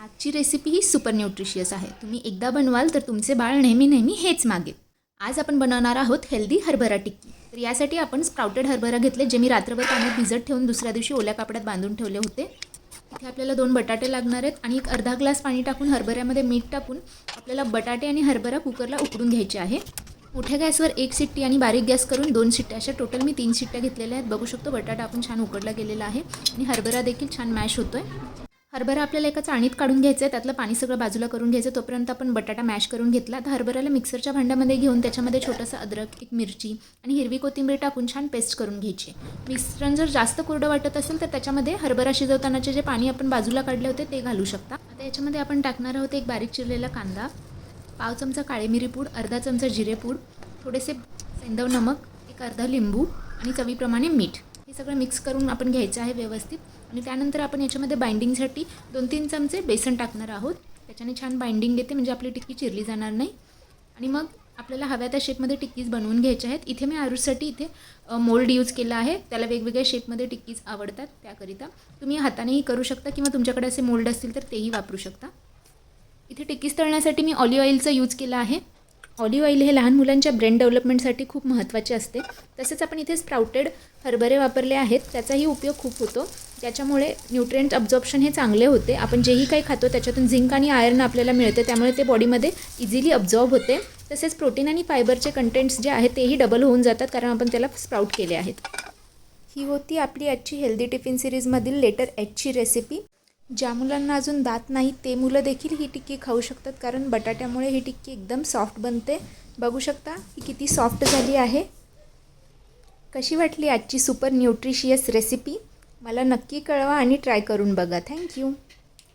आजची रेसिपी ही super nutritious आहे. तुम्ही एकदा बनवाल तर तुमचे बाळ नेहमी हेच मागेल. आज आपण बनवणार आहोत हेल्दी हरभरा टिक्की. तर यासाठी आपण स्प्राउटेड हरभरा घेतले, जे मी रात्रभर पाण्यात भिजत ठेवून दुसऱ्या दिवशी ओल्या कापडात बांधून ठेवले होते. इथे आपल्याला 2 बटाटे लागणार आहेत आणि एक अर्धा ग्लास पाणी टाकून हरभऱ्यामध्ये मीठ टाकून आपल्याला बटाटे आणि हरभरा कुकरला उकडून घ्यायचे आहे. मोठ्या गॅसवर 1 शिट्टी आणि बारीक गॅस करून 2 शिट्ट्या, अशा टोटल मी 3 शिट्ट्या घेतलेल्या आहेत. बघू शकतो बटाटा आपण छान उकडला गेलेला आहे आणि हरभरा देखील छान मॅश होतोय. हरभरा आपल्याला एका चाळणीत काढून घ्यायचं आहे, त्यातलं पाणी सगळं बाजूला करून घ्यायचं. तोपर्यंत आपण बटाटा मॅश करून घेतला. तर हरभऱ्याला मिक्सरच्या भांड्यामध्ये घेऊन त्याच्यामध्ये छोटंसं अद्रक, एक मिरची आणि हिरवी कोथिंबीर टाकून छान पेस्ट करून घ्यायची. मिश्रण जर जास्त कोरडं वाटत असेल तर त्याच्यामध्ये हरभरा शिजवतानाचे जे पाणी आपण बाजूला काढले होते ते घालू शकता. आता याच्यामध्ये आपण टाकणार आहोत एक बारीक चिरलेला कांदा, पाव चमचा काळी मिरी पूड, अर्धा चमचा जिरेपूड, थोडेसे सेंधव नमक, एक अर्धा लिंबू आणि चवीप्रमाणे मीठ. हे सगळं मिक्स करून आपण घ्यायचं आहे व्यवस्थित. आणि त्यानंतर आपण याच्यामध्ये बाइंडिंगसाठी 2-3 चमचे बेसन टाकणार आहोत. त्याच्याने छान बाइंडिंग येते, म्हणजे आपली टिक्की चिरली जाणार नाही. आणि मग आपल्याला हव्या त्या शेपमध्ये टिक्कीज बनवून घ्यायच्या आहेत. इथे मी आरूसाठी मोल्ड यूज केला आहे. त्याला वेगवेगळ्या शेपमध्ये टिक्कीज आवडतात, त्याकरिता तुम्ही हातानेही करू शकता किंवा तुमच्याकडे असे मोल्ड असतील तर तेही वापरू शकता. इथे टिक्कीज तळण्यासाठी मी ऑलिव्ह ऑइलचा यूज केला आहे. ऑलिव्ह ऑइल हे लहान मुलांच्या ब्रेन डेव्हलपमेंटसाठी खूप महत्त्वाचे असते. तसेच आपण इथे स्प्राउटेड हरभरे वापरले आहेत, त्याचाही उपयोग खूप होतो. त्याच्यामुळे न्यूट्रिएंट अब्झॉर्प्शन हे चांगले होते. आपण जेही काही खातो त्याच्यातून झिंक आणि आयर्न आपल्याला मिळते, त्यामुळे ते बॉडीमध्ये इझिली अब्झॉर्ब होते. तसेच प्रोटीन आणि फायबरचे कंटेंट्स जे आहेत तेही डबल होऊन जातात, कारण आपण त्याला स्प्राउट केले आहेत. ही होती आपली आजची हेल्दी टिफिन सिरीजमधील लेटर एचची रेसिपी. ज्या मुलांना अजून दात नाही ते मुलं देखील ही टिक्की खाऊ शकतात, कारण बटाट्यामुळे ही टिक्की एकदम सॉफ्ट बनते. बघू शकता ही किती सॉफ्ट झाली आहे. कशी वाटली आजची सुपर न्यूट्रिशियस रेसिपी? मला नक्की कळवा आणि ट्राय करून बघा. थँक्यू.